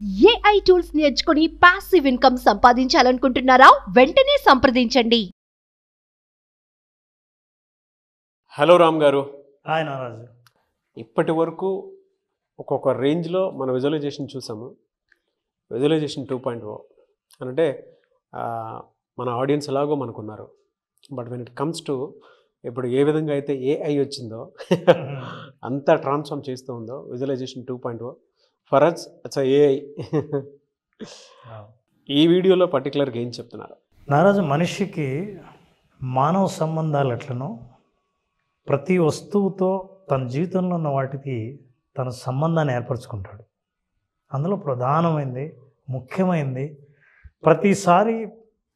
AI tools నేర్చుకుని passive income సంపాదించాలనుకుంటున్నారా? వెంటనే సంప్రదించండి. హలో రామ్ గారు. హాయ్ నారాజు. ఇప్పటి వరకు ఒక్కొక్క రేంజ్లో మన విజువలైజేషన్ చూసాము. విజువలైజేషన్ 2.0 అంటే మన ఆడియన్స్ ఎలాగో మనకున్నారు. But when it comes to ఇప్పుడు ఏ విధంగా అయితే ఏఐ వచ్చిందో అంతా ట్రాన్స్ఫార్మ్ చేస్తూ ఉందో visualisation 2.0 for us it's AI. ఈ వీడియోలో పర్టికులర్గా ఏం చెప్తున్నారు నారాజు? మనిషికి మానవ సంబంధాలు ఎట్లనో ప్రతి వస్తువుతో తన జీవితంలో ఉన్న వాటికి తన సంబంధాన్ని ఏర్పరచుకుంటాడు. అందులో ప్రధానమైంది, ముఖ్యమైనది, ప్రతిసారి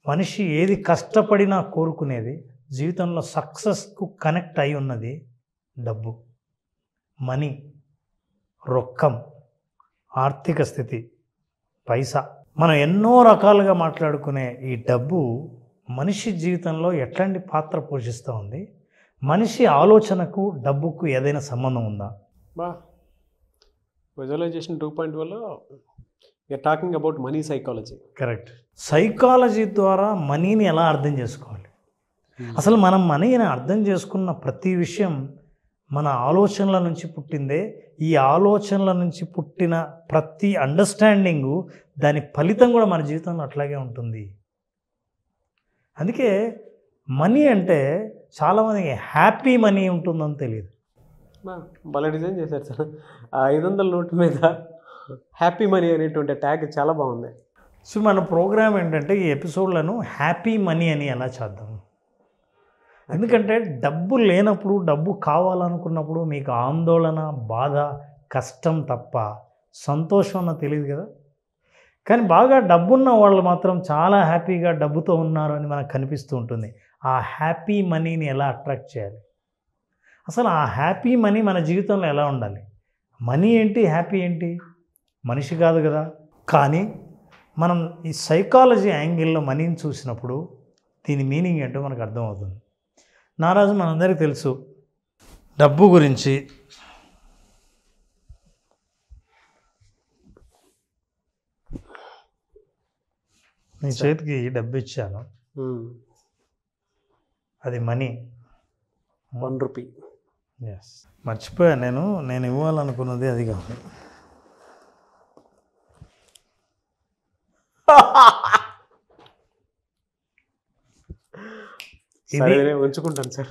మనిషి ఏది కష్టపడినా కోరుకునేది, జీవితంలో సక్సెస్కు కనెక్ట్ అయి ఉన్నది డబ్బు, మనీ, రొక్కం, ఆర్థిక స్థితి, పైసా. మనం ఎన్నో రకాలుగా మాట్లాడుకునే ఈ డబ్బు మనిషి జీవితంలో ఎట్లాంటి పాత్ర పోషిస్తూ ఉంది? మనిషి ఆలోచనకు డబ్బుకు ఏదైనా సంబంధం ఉందా? విజువలైజేషన్ 2.0లో you're talking about money psychology. Correct. Psychology ద్వారా మనీని ఎలా అర్థం చేసుకోవాలి? అసలు మనం మనీని అర్థం చేసుకున్న ప్రతి విషయం మన ఆలోచనల నుంచి పుట్టిందే. ఈ ఆలోచనల నుంచి పుట్టిన ప్రతి అండర్స్టాండింగు, దాని ఫలితం కూడా మన జీవితంలో అట్లాగే ఉంటుంది. అందుకే మనీ అంటే చాలామందికి హ్యాపీ మనీ ఉంటుందని తెలియదు. భలే డిజైన్ చేశారు సార్. ఆ 500 నోటు మీద హ్యాపీ మనీ అనేటువంటి ట్యాగ్ చాలా బాగుంది. సో మన ప్రోగ్రామ్ ఏంటంటే ఈ ఎపిసోడ్లను హ్యాపీ మనీ అని ఎలా చేద్దాం. ఎందుకంటే డబ్బు లేనప్పుడు, డబ్బు కావాలనుకున్నప్పుడు మీకు ఆందోళన, బాధ, కష్టం తప్ప సంతోషం అన్న తెలియదు కదా. కానీ బాగా డబ్బున్న వాళ్ళు మాత్రం చాలా హ్యాపీగా డబ్బుతో ఉన్నారు అని మనకు కనిపిస్తూ ఉంటుంది. ఆ హ్యాపీ మనీని ఎలా అట్రాక్ట్ చేయాలి? అసలు ఆ హ్యాపీ మనీ మన జీవితంలో ఎలా ఉండాలి? మనీ ఏంటి, హ్యాపీ ఏంటి? మనిషి కాదు కదా. కానీ మనం ఈ సైకాలజీ యాంగిల్లో మనీని చూసినప్పుడు దీని మీనింగ్ ఏంటో మనకు అర్థమవుతుంది. నారాజు, మనందరికీ తెలుసు డబ్బు గురించి. నీ చేతికి డబ్బు ఇచ్చాను, అది మనీ, 1 రూపీ. ఎస్, మర్చిపోయా. నేను ఇవ్వాలనుకున్నది అది కాదు. ఇది ఉంచుకుంటాను సార్,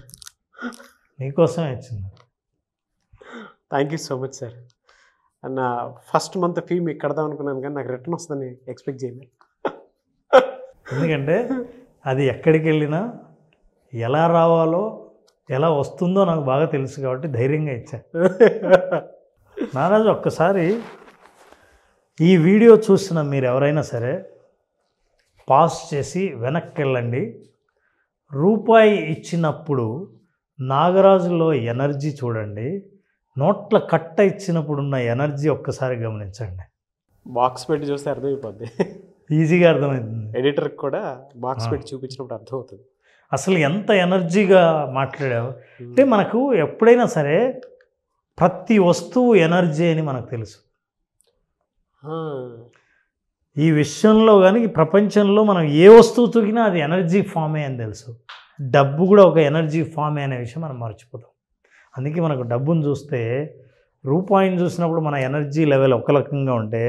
నీకోసమే ఇచ్చింది. Thank you so much sir. నా ఫస్ట్ మంత్ ఫీ మీకు కడదాం అనుకున్నాను, కానీ నాకు రిటర్న్ వస్తుందని ఎక్స్పెక్ట్ చేయలేదు. ఎందుకంటే అది ఎక్కడికి వెళ్ళినా ఎలా రావాలో, ఎలా వస్తుందో నాకు బాగా తెలుసు కాబట్టి ధైర్యంగా ఇచ్చా. నారాజు, ఒక్కసారి ఈ వీడియో చూసిన మీరు ఎవరైనా సరే పాస్ చేసి వెనక్కి వెళ్ళండి. రూపాయి ఇచ్చినప్పుడు నాగరాజులో ఎనర్జీ చూడండి, నోట్ల కట్ట ఇచ్చినప్పుడు ఉన్న ఎనర్జీ ఒక్కసారి గమనించండి. బాక్స్ పెట్టి చూస్తే అర్థమైపోద్ది, ఈజీగా అర్థమవుతుంది. ఎడిటర్కి కూడా బాక్స్ పెట్టి చూపించినప్పుడు అర్థమవుతుంది అసలు ఎంత ఎనర్జీగా మాట్లాడావు. అంటే మనకు ఎప్పుడైనా సరే ప్రతి వస్తువు ఎనర్జీ అని మనకు తెలుసు. ఈ విషయంలో కానీ ఈ ప్రపంచంలో మనం ఏ వస్తువు తొగినా అది ఎనర్జీ ఫామే అని తెలుసు. డబ్బు కూడా ఒక ఎనర్జీ ఫామే అనే విషయం మనం మర్చిపోతాం. అందుకే మనకు డబ్బును చూస్తే, రూపాయిని చూసినప్పుడు మన ఎనర్జీ లెవెల్ ఒక రకంగా ఉంటే,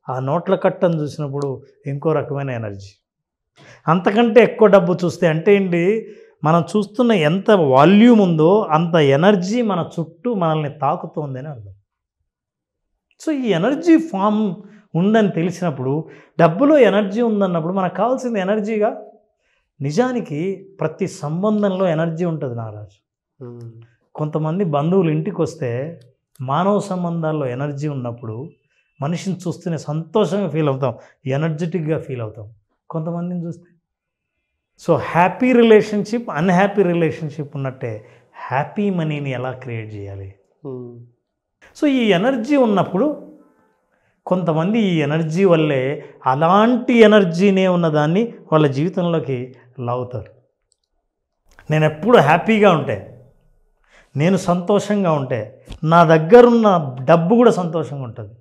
ఆ నోట్ల కట్టను చూసినప్పుడు ఇంకో రకమైన ఎనర్జీ. అంతకంటే ఎక్కువ డబ్బు చూస్తే అంటే ఏంటి, మనం చూస్తున్న ఎంత వాల్యూమ్ ఉందో అంత ఎనర్జీ మన చుట్టూ మనల్ని తాకుతోంది అని అర్థం. సో ఈ ఎనర్జీ ఫామ్ ఉందని తెలిసినప్పుడు, డబ్బులో ఎనర్జీ ఉందన్నప్పుడు మనకు కావాల్సింది ఎనర్జీగా. నిజానికి ప్రతి సంబంధంలో ఎనర్జీ ఉంటుంది నారాజు. కొంతమంది బంధువులు ఇంటికి వస్తే మానవ సంబంధాల్లో ఎనర్జీ ఉన్నప్పుడు మనిషిని చూస్తూనే సంతోషంగా ఫీల్ అవుతాం, ఎనర్జెటిక్గా ఫీల్ అవుతాం. కొంతమందిని చూస్తే so happy relationship, unhappy relationship ఉన్నట్టే హ్యాపీ మనీని ఎలా క్రియేట్ చేయాలి? సో ఈ ఎనర్జీ ఉన్నప్పుడు కొంతమంది ఈ ఎనర్జీ వల్లే అలాంటి ఎనర్జీనే ఉన్నదాన్ని వాళ్ళ జీవితంలోకి లాగుతారు. నేను ఎప్పుడు హ్యాపీగా ఉంటే, నేను సంతోషంగా ఉంటే, నా దగ్గరున్న డబ్బు కూడా సంతోషంగా ఉంటుంది.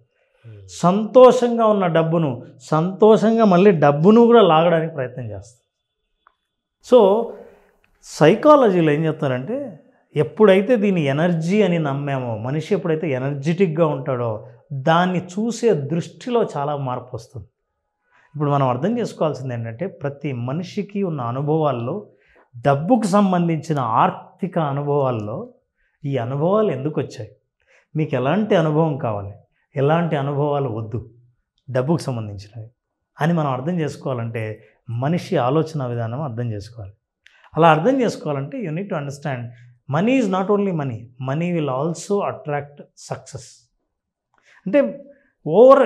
సంతోషంగా ఉన్న డబ్బును సంతోషంగా మళ్ళీ డబ్బును కూడా లాగడానికి ప్రయత్నం చేస్తాం. సో సైకాలజీలో ఏం చెప్తారంటే, ఎప్పుడైతే దీని ఎనర్జీ అని నమ్మామో, మనిషి ఎప్పుడైతే ఎనర్జెటిక్గా ఉంటాడో దాన్ని చూసే దృష్టిలో చాలా మార్పు వస్తుంది. ఇప్పుడు మనం అర్థం చేసుకోవాల్సింది ఏంటంటే, ప్రతి మనిషికి ఉన్న అనుభవాల్లో డబ్బుకు సంబంధించిన ఆర్థిక అనుభవాల్లో ఈ అనుభవాలు ఎందుకు వచ్చాయి, మీకు ఎలాంటి అనుభవం కావాలి, ఎలాంటి అనుభవాలు వద్దు డబ్బుకు సంబంధించినవి అని మనం అర్థం చేసుకోవాలంటే మనిషి ఆలోచన విధానం అర్థం చేసుకోవాలి. అలా అర్థం చేసుకోవాలంటే you need to understand money is not only money, money will also attract success. అంటే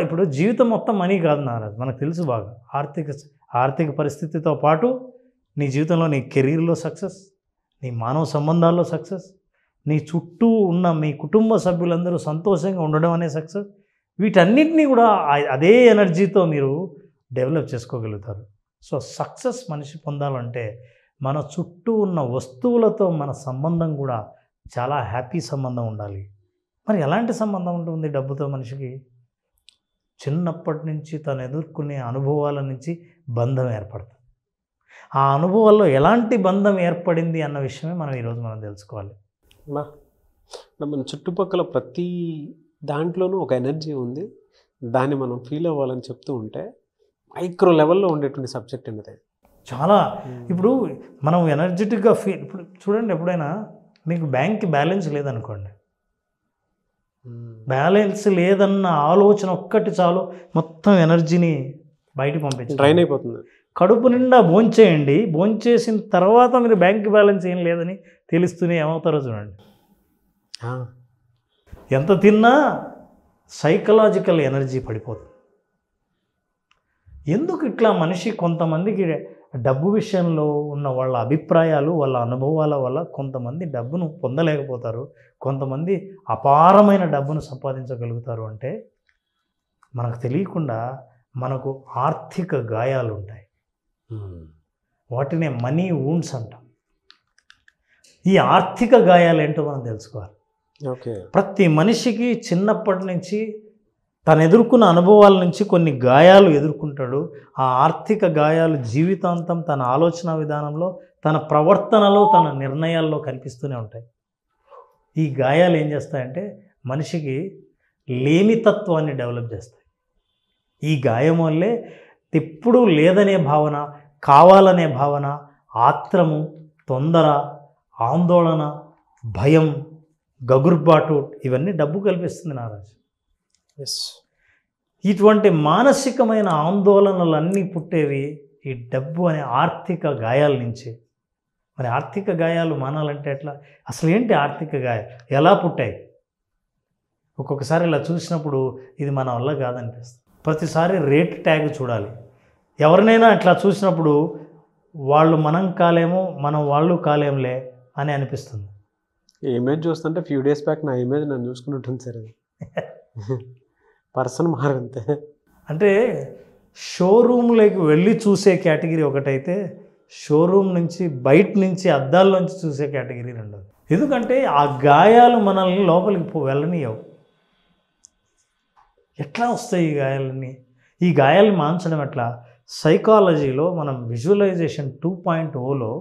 ఇప్పుడు జీవితం మొత్తం మనీ కాదు నారాజ్, మనకు తెలుసు బాగా. ఆర్థిక పరిస్థితితో పాటు నీ జీవితంలో నీ కెరీర్లో సక్సెస్, నీ మానవ సంబంధాల్లో సక్సెస్, నీ చుట్టూ ఉన్న మీ కుటుంబ సభ్యులందరూ సంతోషంగా ఉండడం అనే సక్సెస్, వీటన్నిటినీ కూడా అదే ఎనర్జీతో మీరు డెవలప్ చేసుకోగలుగుతారు. సో సక్సెస్ మనిషి పొందాలంటే మన చుట్టూ ఉన్న వస్తువులతో మన సంబంధం కూడా చాలా హ్యాపీ సంబంధం ఉండాలి. మరి ఎలాంటి సంబంధం ఉంటుంది డబ్బుతో మనిషికి? చిన్నప్పటి నుంచి తను ఎదుర్కొనే అనుభవాల నుంచి బంధం ఏర్పడుతుంది. ఆ అనుభవాల్లో ఎలాంటి బంధం ఏర్పడింది అన్న విషయమే మనం ఈరోజు తెలుసుకోవాలి. మన చుట్టుపక్కల ప్రతి దాంట్లోనూ ఒక ఎనర్జీ ఉంది, దాన్ని మనం ఫీల్ అవ్వాలని చెప్తూ ఉంటే మైక్రో లెవెల్లో ఉండేటువంటి సబ్జెక్ట్ అనేది చాలా. ఇప్పుడు మనం ఎనర్జెటిక్గా ఇప్పుడు చూడండి, ఎప్పుడైనా మీకు బ్యాంక్కి బ్యాలెన్స్ లేదనుకోండి, బ్యాలెన్స్ లేదన్న ఆలోచన ఒక్కటి చాలు మొత్తం ఎనర్జీని బయటకు పంపించి డ్రైన్ అయిపోతుంది. కడుపు నిండా భోంచేయండి, భోంచేసిన తర్వాత మీరు బ్యాంక్ బ్యాలెన్స్ ఏం లేదని తెలుస్తూనే ఏమవుతారో చూడండి. ఎంత తిన్నా సైకలాజికల్ ఎనర్జీ పడిపోతుంది. ఎందుకు ఇట్లా మనిషి కొంతమందికి డబ్బు విషయంలో ఉన్న వాళ్ళ అభిప్రాయాలు, వాళ్ళ అనుభవాల వల్ల కొంతమంది డబ్బును పొందలేకపోతారు, కొంతమంది అపారమైన డబ్బును సంపాదించగలుగుతారు అంటే మనకు తెలియకుండా మనకు ఆర్థిక గాయాలు ఉంటాయి. వాటినే మనీ వూండ్స్ అంటాం. ఈ ఆర్థిక గాయాలు ఏంటో మనం తెలుసుకోవాలి. ప్రతి మనిషికి చిన్నప్పటి నుంచి తను ఎదుర్కొన్న అనుభవాల నుంచి కొన్ని గాయాలు ఎదుర్కొంటాడు. ఆ ఆర్థిక గాయాలు జీవితాంతం తన ఆలోచన విధానంలో, తన ప్రవర్తనలో, తన నిర్ణయాల్లో కనిపిస్తూనే ఉంటాయి. ఈ గాయాలు ఏం చేస్తాయంటే మనిషికి లేమితత్వాన్ని డెవలప్ చేస్తాయి. ఈ గాయం వల్లే ఎప్పుడూ లేదనే భావన, కావాలనే భావన, ఆత్రము, తొందర, ఆందోళన, భయం, గగుర్బాటు ఇవన్నీ డబ్బు కల్పిస్తుంది నారాజు. ఇటువంటి మానసికమైన ఆందోళనలన్నీ పుట్టేవి ఈ డబ్బు అనే ఆర్థిక గాయాల నుంచి. మరి ఆర్థిక గాయాలు మానాలంటే ఎట్లా? అసలు ఏంటి ఆర్థిక గాయాలు, ఎలా పుట్టాయి? ఒక్కొక్కసారి ఇలా చూసినప్పుడు ఇది మన వల్ల కాదనిపిస్తుంది. ప్రతిసారి రేట్ ట్యాగ్ చూడాలి. ఎవరినైనా అట్లా చూసినప్పుడు వాళ్ళు మనం కాలేమో, మనం వాళ్ళు కాలేంలే అని అనిపిస్తుంది. ఈ ఇమేజ్ చూస్తుంటే ఫ్యూ డేస్ బ్యాక్ నా ఇమేజ్ నన్ను చూసుకున్నట్టుంది సార్. అది పర్సన్ మారంతే. అంటే షోరూమ్లోకి వెళ్ళి చూసే కేటగిరీ ఒకటైతే, షోరూమ్ నుంచి బయట నుంచి అద్దాల్లోంచి చూసే కేటగిరీ రెండోది. ఎందుకంటే ఆ గాయాలు మనల్ని లోపలికి వెళ్ళనియవు. ఎట్లా వస్తాయి ఈ గాయాలన్నీ? ఈ గాయాలను మాన్చడం ఎట్లా? సైకాలజీలో మనం విజువలైజేషన్ 2.0లో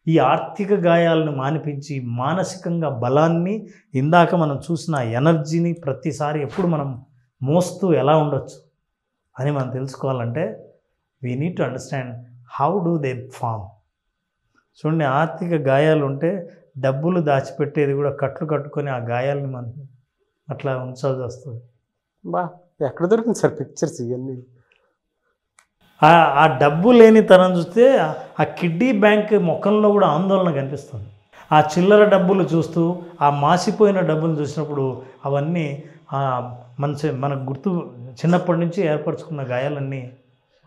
ఈ ఆర్థిక గాయాలను మానిపించి మానసికంగా బలాన్ని, ఇందాక మనం చూసిన ఎనర్జీని ప్రతిసారి ఎప్పుడు మనం మోస్తూ ఎలా ఉండొచ్చు అని మనం తెలుసుకోవాలంటే we need to understand how do they form. చూడండి, ఆర్థిక గాయాలు ఉంటే డబ్బులు దాచిపెట్టేది కూడా కట్లు కట్టుకొని ఆ గాయాలని మనం అట్లా ఉంచాల్సి వస్తుంది. ఎక్కడ దొరికింది సార్ పిక్చర్స్ ఇవన్నీ? ఆ డబ్బు లేని తనం చూస్తే ఆ కిడ్నీ బ్యాంక్ ముఖంలో కూడా ఆందోళన కనిపిస్తుంది. ఆ చిల్లర డబ్బులు చూస్తూ, ఆ మాసిపోయిన డబ్బులు చూసినప్పుడు అవన్నీ మనకు గుర్తు, చిన్నప్పటి నుంచి ఏర్పరచుకున్న గాయాలన్నీ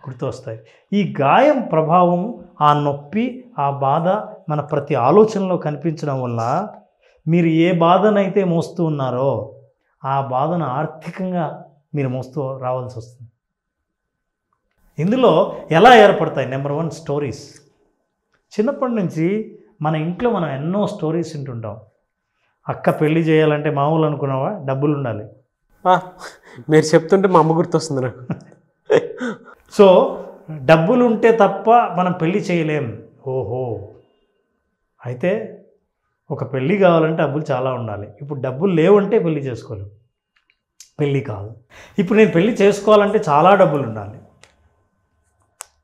గుర్తు వస్తాయి. ఈ గాయం ప్రభావం, ఆ నొప్పి, ఆ బాధ మన ప్రతి ఆలోచనలో కనిపించడం వల్ల మీరు ఏ బాధనైతే మోస్తూ ఉన్నారో ఆ బాధను ఆర్థికంగా మీరు మోస్తూ రావాల్సి వస్తుంది. ఇందులో ఎలా ఏర్పడతాయి? Number 1 stories. చిన్నప్పటి నుంచి మన ఇంట్లో మనం ఎన్నో స్టోరీస్ వింటుంటాం. అక్క పెళ్లి చేయాలంటే మామూలు అనుకున్నావా, డబ్బులు ఉండాలి. మీరు చెప్తుంటే మా అమ్మ గుర్తొస్తుంది నాకు. సో డబ్బులు ఉంటే తప్ప మనం పెళ్ళి చేయలేం. ఓహో, అయితే ఒక పెళ్ళి కావాలంటే డబ్బులు చాలా ఉండాలి. ఇప్పుడు డబ్బులు లేవంటే పెళ్ళి చేసుకోలేం, పెళ్ళి కాదు. ఇప్పుడు నేను పెళ్ళి చేసుకోవాలంటే చాలా డబ్బులు ఉండాలి.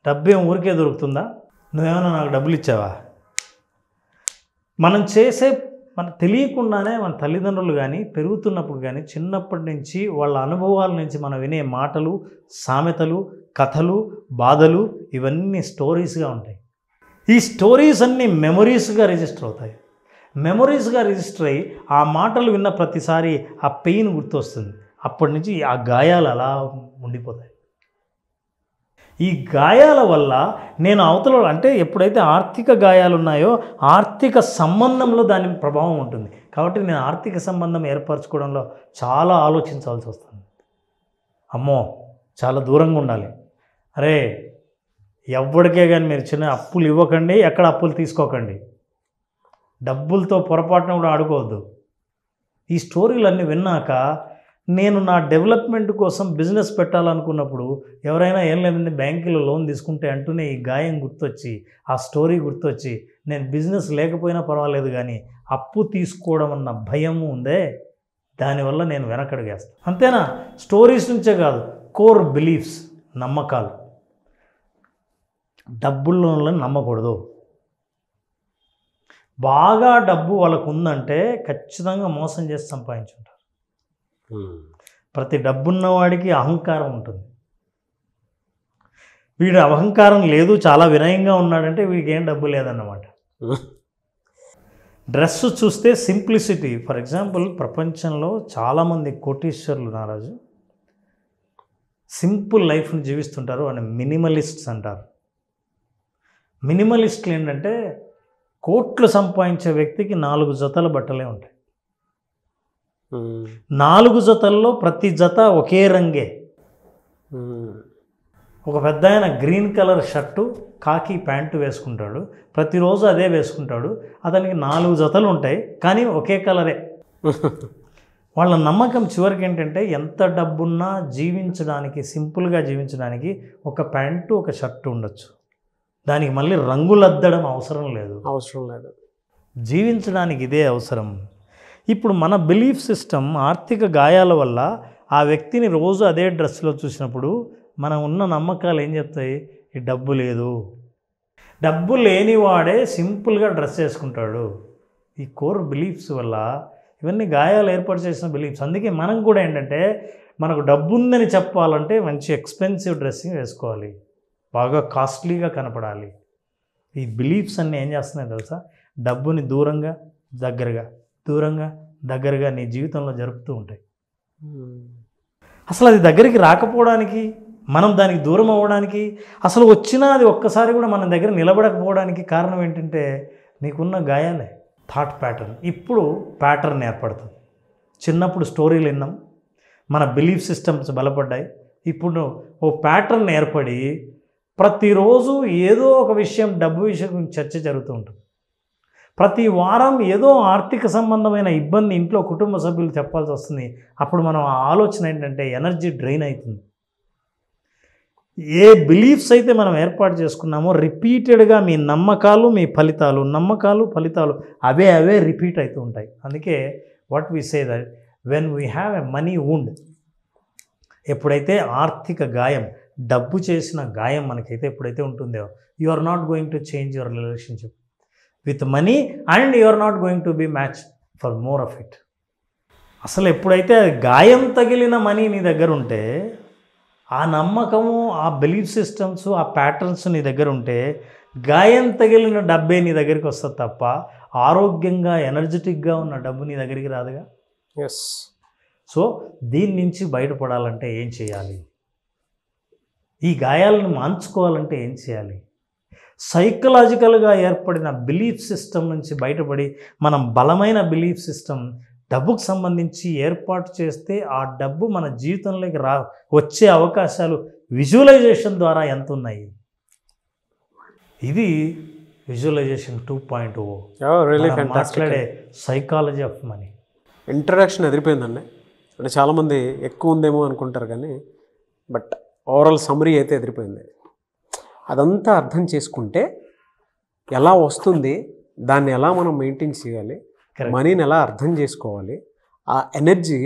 డబ్బు ఏం ఊరికే దొరుకుతుందా? నువ్వేమైనా నాకు డబ్బులు ఇచ్చావా? మనం తెలియకుండానే మన తల్లిదండ్రులు కానీ పెరుగుతున్నప్పుడు కానీ చిన్నప్పటి నుంచి వాళ్ళ అనుభవాల నుంచి మనం వినే మాటలు, సామెతలు, కథలు, బాధలు ఇవన్నీ స్టోరీస్గా ఉంటాయి. ఈ స్టోరీస్ అన్నీ మెమొరీస్గా రిజిస్టర్ అవుతాయి. మెమొరీస్గా రిజిస్టర్ అయ్యి ఆ మాటలు విన్న ప్రతిసారి ఆ పెయిన్ గుర్తొస్తుంది. అప్పటి నుంచి ఆ గాయాలు అలా ఉండిపోతాయి. ఈ గాయాల వల్ల నేను అవతల అంటే ఎప్పుడైతే ఆర్థిక గాయాలు ఉన్నాయో ఆర్థిక సంబంధంలో దాని ప్రభావం ఉంటుంది. కాబట్టి నేను ఆర్థిక సంబంధం ఏర్పరచుకోవడంలో చాలా ఆలోచించాల్సి వస్తుంది. అమ్మో, చాలా దూరంగా ఉండాలి. అరే, ఎవరికే కానీ మీరు చిన్న అప్పులు ఇవ్వకండి, ఎక్కడ అప్పులు తీసుకోకండి, డబ్బులతో పొరపాటున కూడా ఆడుకోవద్దు. ఈ స్టోరీలన్నీ విన్నాక నేను నా డెవలప్మెంట్ కోసం బిజినెస్ పెట్టాలనుకున్నప్పుడు ఎవరైనా ఏం లేదండి బ్యాంకులో లోన్ తీసుకుంటే అంటూనే ఈ గాయం గుర్తొచ్చి, ఆ స్టోరీ గుర్తొచ్చి నేను బిజినెస్ లేకపోయినా పర్వాలేదు కానీ అప్పు తీసుకోవడం అన్న భయము ఉందే, దానివల్ల నేను వెనకడుగేస్తాను. అంతేనా? స్టోరీస్ నుంచే కాదు, కోర్ బిలీఫ్స్, నమ్మకాలు. డబ్బుల్లో నమ్మకూడదు. బాగా డబ్బు వాళ్ళకు ఉందంటే ఖచ్చితంగా మోసం చేసి సంపాదించుంటారు. ప్రతి డబ్బున్నవాడికి అహంకారం ఉంటుంది. వీడు అహంకారం లేదు, చాలా వినయంగా ఉన్నాడంటే వీడికి ఏం డబ్బు లేదన్నమాట. డ్రెస్ చూస్తే సింప్లిసిటీ. ఫర్ ఎగ్జాంపుల్, ప్రపంచంలో చాలామంది కోటీశ్వరులు నారాజు సింపుల్ లైఫ్ని జీవిస్తుంటారు అని మినిమలిస్ట్స్ అంటారు. మినిమలిస్టులు ఏంటంటే కోట్లు సంపాదించే వ్యక్తికి 4 జతల బట్టలే ఉంటాయి. 4 జతల్లో ప్రతి జత ఒకే రంగే. ఒక పెద్ద ఆయన గ్రీన్ కలర్ షర్టు, కాకి ప్యాంటు వేసుకుంటాడు, ప్రతిరోజు అదే వేసుకుంటాడు. అతనికి 4 జతలు ఉంటాయి కానీ ఒకే కలరే. వాళ్ళ నమ్మకం చివరికి ఏంటంటే ఎంత డబ్బున్నా జీవించడానికి, సింపుల్గా జీవించడానికి ఒక ప్యాంటు, ఒక షర్టు ఉండొచ్చు, దానికి మళ్ళీ రంగులద్దడం అవసరం లేదు. జీవించడానికి ఇదే అవసరం. ఇప్పుడు మన బిలీఫ్ సిస్టమ్ ఆర్థిక గాయాల వల్ల ఆ వ్యక్తిని రోజు అదే డ్రెస్లో చూసినప్పుడు మనం ఉన్న నమ్మకాలు ఏం చెప్తాయి? ఈ డబ్బు లేదు, డబ్బు లేనివాడే సింపుల్గా డ్రెస్ వేసుకుంటాడు. ఈ కోర్ బిలీఫ్స్ వల్ల ఇవన్నీ గాయాలు ఏర్పాటు చేసిన బిలీఫ్స్. అందుకే మనం కూడా ఏంటంటే మనకు డబ్బు ఉందని చెప్పాలంటే మంచి ఎక్స్పెన్సివ్ డ్రెస్సింగ్ వేసుకోవాలి, బాగా కాస్ట్లీగా కనపడాలి. ఈ బిలీఫ్స్ అన్నీ ఏం చేస్తున్నాయి తెలుసా? డబ్బుని దూరంగా దగ్గరగా, దూరంగా దగ్గరగా నీ జీవితంలో జరుపుతూ ఉంటాయి. అసలు అది దగ్గరికి రాకపోవడానికి, మనం దానికి దూరం అవ్వడానికి, అసలు వచ్చినా అది ఒక్కసారి కూడా మన దగ్గర నిలబడకపోవడానికి కారణం ఏంటంటే నీకున్న గాయాలే. Thought pattern. ఇప్పుడు ప్యాటర్న్ ఏర్పడుతుంది. చిన్నప్పుడు స్టోరీలు విన్నాం, మన బిలీఫ్ సిస్టమ్స్ బలపడ్డాయి. ఇప్పుడు ఓ ప్యాటర్న్ ఏర్పడి ప్రతిరోజు ఏదో ఒక విషయం, డబ్బు విషయం గురించి చర్చ జరుగుతూ ఉంటుంది. ప్రతి వారం ఏదో ఆర్థిక సంబంధమైన ఇబ్బంది ఇంట్లో కుటుంబ సభ్యులు చెప్పాల్సి వస్తుంది. అప్పుడు మనం ఆ ఆలోచన ఏంటంటే ఎనర్జీ డ్రైన్ అవుతుంది. ఏ బిలీఫ్స్ అయితే మనం ఏర్పాటు చేసుకున్నామో రిపీటెడ్గా మీ నమ్మకాలు, మీ ఫలితాలు, నమ్మకాలు ఫలితాలు అవే రిపీట్ అవుతూ ఉంటాయి. అందుకే what we say that when we have a money wound, ఎప్పుడైతే ఆర్థిక గాయం, డబ్బు చేసిన గాయం మనకైతే ఎప్పుడైతే ఉంటుందో, you are not going to change your relationship with money and you are not going to be match for more of it. అసలు ఎప్పుడైతే గాయం తగిలిన మనీ నీ దగ్గర ఉంటే, ఆ నమ్మకము, ఆ బిలీఫ్ సిస్టమ్స్, ఆ ప్యాటర్న్స్ నీ దగ్గర ఉంటే గాయం తగిలిన డబ్బే నీ దగ్గరికి వస్తుంది తప్ప ఆరోగ్యంగా ఎనర్జెటిక్గా ఉన్న డబ్బు నీ దగ్గరికి రాదుగా. ఎస్. సో దీని నుంచి బయటపడాలంటే ఏం చేయాలి? ఈ గాయాలను మాన్చుకోవాలంటే ఏం చేయాలి? సైకలాజికల్గా ఏర్పడిన బిలీఫ్ సిస్టమ్ నుంచి బయటపడి మనం బలమైన బిలీఫ్ సిస్టమ్ డబ్బుకు సంబంధించి ఏర్పాటు చేస్తే ఆ డబ్బు మన జీవితంలోకి వచ్చే అవకాశాలు విజువలైజేషన్ ద్వారా ఎంత ఉన్నాయి? ఇది విజువలైజేషన్ 2.0 మాట్లాడే సైకాలజీ ఆఫ్ మనీ. ఇంట్రడక్షన్ ఎదిరిపోయిందండి. అంటే చాలామంది ఎక్కువ ఉందేమో అనుకుంటారు కానీ బట్ ఓవరాల్ సమ్మరీ అయితే ఎదిరిపోయింది. అదంతా అర్థం చేసుకుంటే ఎలా వస్తుంది, దాన్ని ఎలా మనం మెయింటైన్ చేయాలి, మనీని ఎలా అర్థం చేసుకోవాలి, ఆ ఎనర్జీ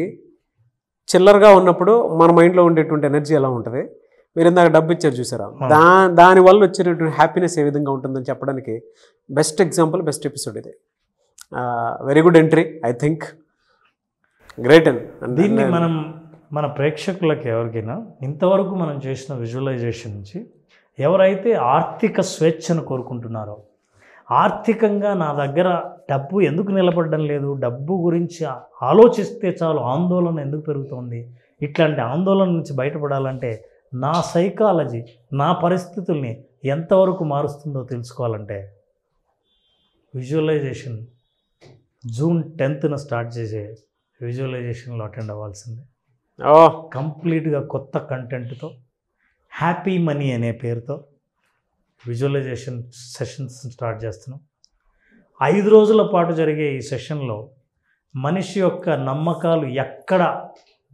చిల్లరగా ఉన్నప్పుడు మన మైండ్లో ఉండేటువంటి ఎనర్జీ ఎలా ఉంటుంది, మీరు ఇందాక డబ్బు ఇచ్చారు చూసారా, దానివల్ల వచ్చేటటువంటి హ్యాపీనెస్ ఏ విధంగా ఉంటుందని చెప్పడానికి బెస్ట్ ఎగ్జాంపుల్, బెస్ట్ ఎపిసోడ్ ఇది. Very good entry, I think great. And దీన్ని మనం మన ప్రేక్షకులకి ఎవరికైనా ఇంతవరకు మనం చేసిన విజువలైజేషన్ నుంచి ఎవరైతే ఆర్థిక స్వేచ్ఛను కోరుకుంటున్నారో, ఆర్థికంగా నా దగ్గర డబ్బు ఎందుకు నిలబడడం లేదు, డబ్బు గురించి ఆలోచిస్తే చాలు ఆందోళన ఎందుకు పెరుగుతోంది, ఇట్లాంటి ఆందోళన నుంచి బయటపడాలంటే నా సైకాలజీ, నా పరిస్థితుల్ని ఎంతవరకు మారుస్తుందో తెలుసుకోవాలంటే విజువలైజేషన్ జూన్ 10th స్టార్ట్ చేసే విజువలైజేషన్లో అటెండ్ అవ్వాల్సిందే. కంప్లీట్గా కొత్త కంటెంట్తో హ్యాపీ మనీ అనే పేరుతో విజువలైజేషన్ సెషన్స్ స్టార్ట్ చేస్తున్నాం. 5 రోజుల పాటు జరిగే ఈ సెషన్లో మనిషి యొక్క నమ్మకాలు ఎక్కడ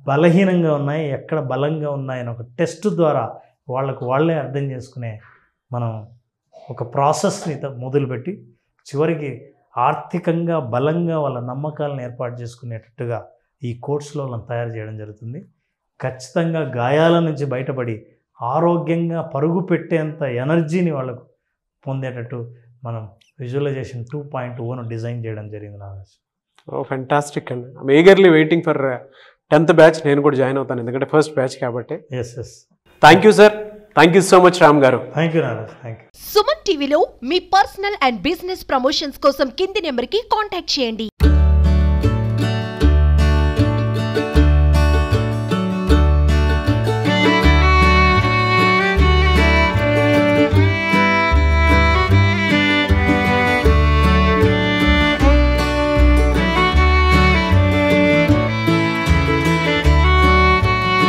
బలహీనంగా ఉన్నాయి, ఎక్కడ బలంగా ఉన్నాయని ఒక టెస్ట్ ద్వారా వాళ్ళే అర్థం చేసుకునే మనం ఒక ప్రాసెస్ని మొదలుపెట్టి చివరికి ఆర్థికంగా బలంగా వాళ్ళ నమ్మకాలను ఏర్పాటు చేసుకునేటట్టుగా ఈ కోర్సులో వాళ్ళని తయారు చేయడం జరుగుతుంది. ఖచ్చితంగా గాయాల నుంచి బయటపడి ఆరోగ్యంగా పరుగు పెట్టేంత ఎనర్జీని వాళ్ళకు పొందేటట్టు మనం విజువలైజేషన్ 2.0 డిజైన్ చేయడం జరిగింది. నాగరాజ్, ఫెంటాస్టిక్ అండి. I'm eagerly waiting for 10th batch. నేను కూడా జాయిన్ అవుతాను, ఎందుకంటే ఫస్ట్ బ్యాచ్ కాబట్టి. Yes. Thank you sir, thank you so much Ram garu. Thank you Nagaraj, thank you. Suman టీవీలో మీ పర్సనల్ అండ్ బిజినెస్ ప్రమోషన్స్ కోసం కింది నెంబర్కి కాంటాక్ట్ చేయండి.